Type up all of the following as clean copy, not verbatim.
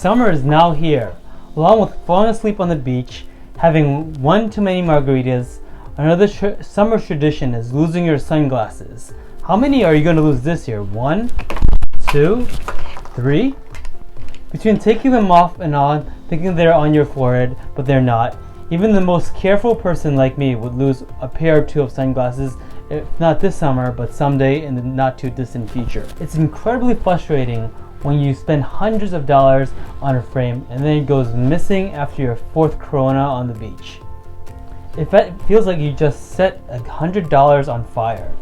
Summer is now here. Along with falling asleep on the beach, having one too many margaritas, another summer tradition is losing your sunglasses. How many are you going to lose this year? 1, 2, 3? Between taking them off and on, thinking they're on your forehead, but they're not, even the most careful person like me would lose a pair or two of sunglasses, if not this summer, but someday in the not too distant future. It's incredibly frustrating when you spend hundreds of dollars on a frame and then it goes missing after your 4th Corona on the beach. It feels like you just set $100 on fire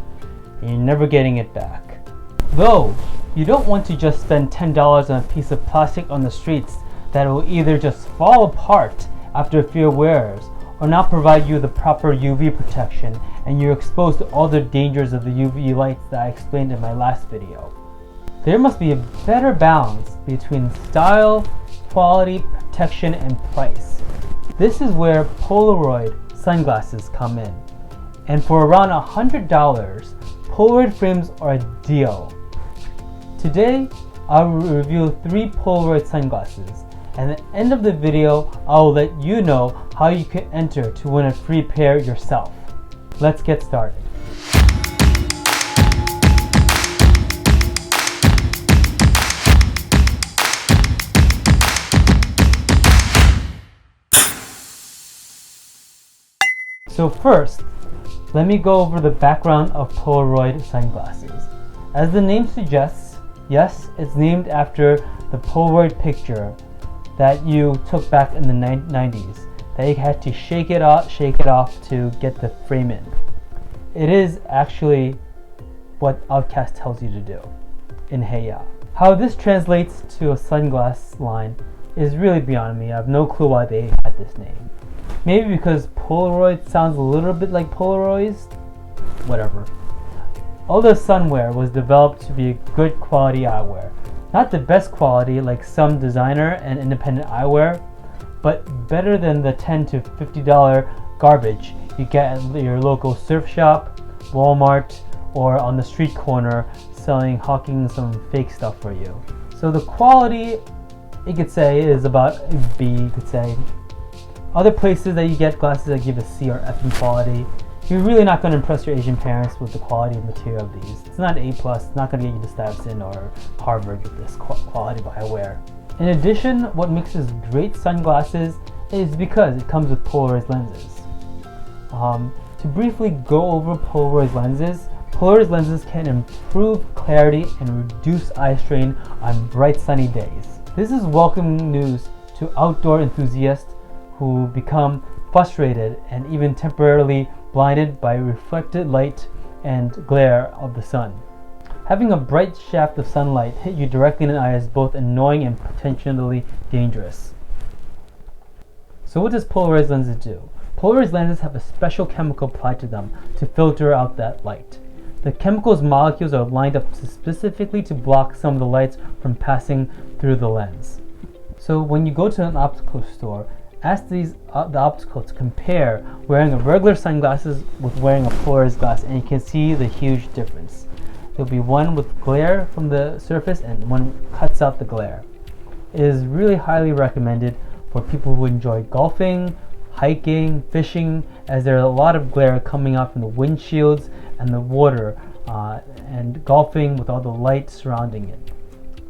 and you're never getting it back. Though, you don't want to just spend $10 on a piece of plastic on the streets that will either just fall apart after a few wears or not provide you the proper UV protection and you're exposed to all the dangers of the UV lights that I explained in my last video. There must be a better balance between style, quality, protection, and price. This is where Polaroid sunglasses come in. And for around $100, Polaroid frames are a deal. Today, I will review 3 Polaroid sunglasses. And at the end of the video, I will let you know how you can enter to win a free pair yourself. Let's get started. So first, let me go over the background of Polaroid sunglasses. As the name suggests, yes, it's named after the Polaroid picture that you took back in the 90s, that you had to shake it off to get the frame in. It is actually what Eyeglass tells you to do in Hey Ya. How this translates to a sunglass line is really beyond me. I have no clue why they had this name. Maybe because Polaroid sounds a little bit like Polaroids? Whatever. All the sunwear was developed to be good quality eyewear. Not the best quality like some designer and independent eyewear, but better than the $10 to $50 garbage you get at your local surf shop, Walmart, or on the street corner hawking some fake stuff for you. So the quality, you could say, is about a B, you could say. Other places that you get glasses that give a C or F in quality, you're really not going to impress your Asian parents with the quality of material of these. It's not A+, it's not going to get you to Stuyvesant or Harvard with this quality of eyewear. In addition, what makes this great sunglasses is because it comes with Polarized lenses. To briefly go over Polarized lenses can improve clarity and reduce eye strain on bright sunny days. This is welcome news to outdoor enthusiasts who become frustrated and even temporarily blinded by reflected light and glare of the sun. Having a bright shaft of sunlight hit you directly in the eye is both annoying and potentially dangerous. So what does Polarized lenses do? Polarized lenses have a special chemical applied to them to filter out that light. The chemical's molecules are lined up specifically to block some of the lights from passing through the lens. So when you go to an optical store, ask the optical to compare wearing a regular sunglasses with wearing a polarized glass, and you can see the huge difference. There'll be one with glare from the surface and one cuts out the glare. It is really highly recommended for people who enjoy golfing, hiking, fishing, as there are a lot of glare coming out from the windshields and the water, and golfing with all the light surrounding it.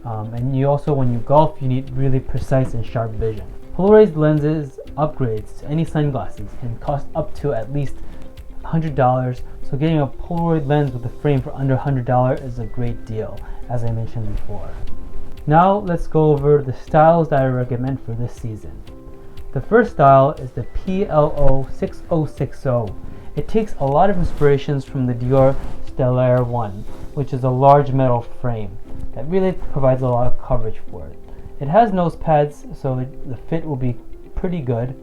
And you also, when you golf, you need really precise and sharp vision. Polarized lenses upgrades to any sunglasses can cost up to at least $100, so getting a Polaroid lens with a frame for under $100 is a great deal, as I mentioned before. Now let's go over the styles that I recommend for this season. The first style is the PLO 6060. It takes a lot of inspirations from the Dior Stellar 1, which is a large metal frame that really provides a lot of coverage for it. It has nose pads, so the fit will be pretty good,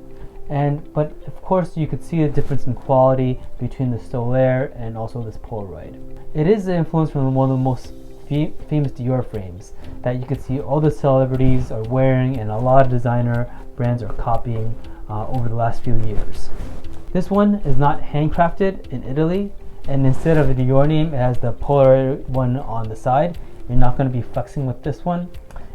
but of course you could see the difference in quality between the Stellar and also this Polaroid. It is the influence from one of the most famous Dior frames that you can see all the celebrities are wearing and a lot of designer brands are copying over the last few years. This one is not handcrafted in Italy, and instead of the Dior name, it has the Polaroid one on the side. You're not going to be flexing with this one.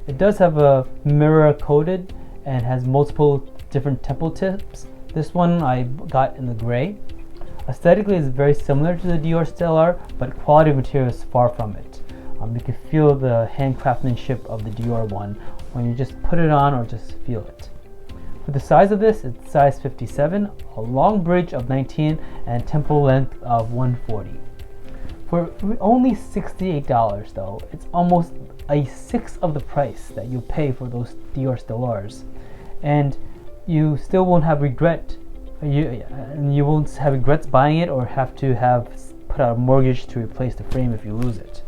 It does have a mirror coated and has multiple different temple tips. This one I got in the gray. Aesthetically, it's very similar to the Dior Stellar, but quality of material is far from it. You can feel the hand craftsmanship of the Dior one when you just put it on or just feel it. For the size of this, it's size 57, a long bridge of 19, and temple length of 140. For only $68 though, it's almost a sixth of the price that you pay for those Dior Stellars, and you still won't have regret. You won't have regrets buying it or have to put out a mortgage to replace the frame if you lose it.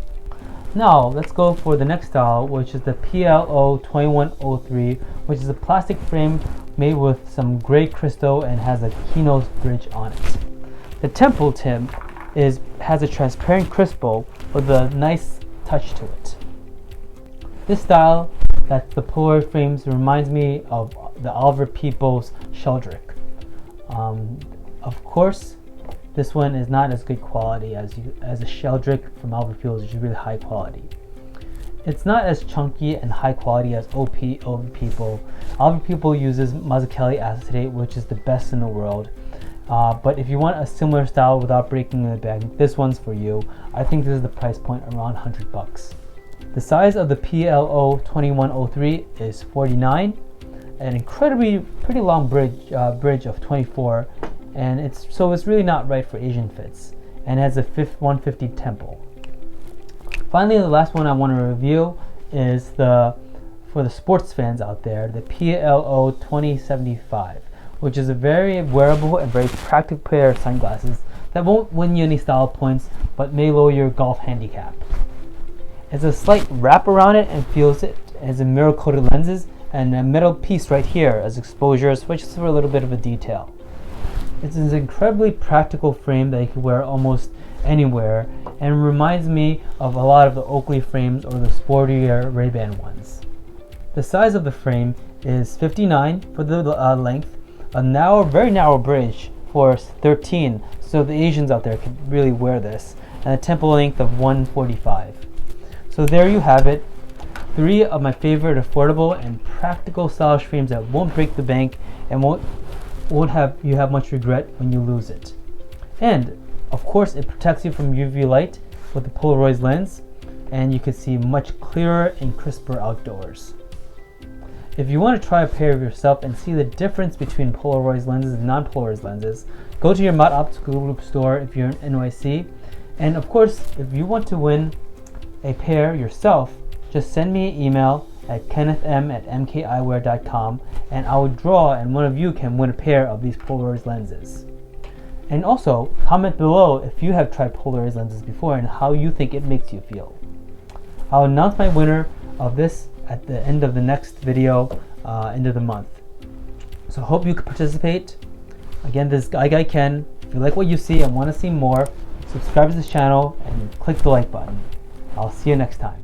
Now let's go for the next style, which is the PLO 2103, which is a plastic frame made with some gray crystal and has a keynote bridge on it. The temple tip has a transparent crystal with a nice touch to it. This style that the Polaroid frames reminds me of the Oliver Peoples Sheldrick. Of course, this one is not as good quality as a Sheldrick from Oliver Peoples, which is really high quality. It's not as chunky and high quality as Oliver Peoples. Oliver Peoples uses Mazzucchelli acetate, which is the best in the world. But if you want a similar style without breaking the bank, this one's for you. I think this is the price point around $100. The size of the PLO 2103 is 49, an incredibly pretty long bridge of 24, and it's really not right for Asian fits, and has a 150 temple. Finally, the last one I want to review is for the sports fans out there, the PLO 2075, which is a very wearable and very practical pair of sunglasses that won't win you any style points, but may lower your golf handicap. It's a slight wrap around it and feels it as a mirror coated lenses, and a metal piece right here as exposures, which is for a little bit of a detail. It's an incredibly practical frame that you can wear almost anywhere, and reminds me of a lot of the Oakley frames or the sportier Ray-Ban ones. The size of the frame is 59 for the length, a very narrow bridge for 13, so the Asians out there can really wear this, and a temple length of 145. So there you have it. 3 of my favorite affordable and practical stylish frames that won't break the bank and won't have you have much regret when you lose it. And of course, it protects you from UV light with the Polarized lens, and you can see much clearer and crisper outdoors. If you want to try a pair of yourself and see the difference between Polarized lenses and non-Polarized lenses, go to your Mott Optical Group store if you're in NYC. And of course, if you want to win a pair yourself, just send me an email at kennethm@mkeyewear.com, and I will draw, and one of you can win a pair of these Polarized lenses. And also, comment below if you have tried Polarized lenses before and how you think it makes you feel. I'll announce my winner of this at the end of the next video, end of the month. So hope you can participate. Again, this is Guy Ken. If you like what you see and want to see more, subscribe to this channel and click the like button. I'll see you next time.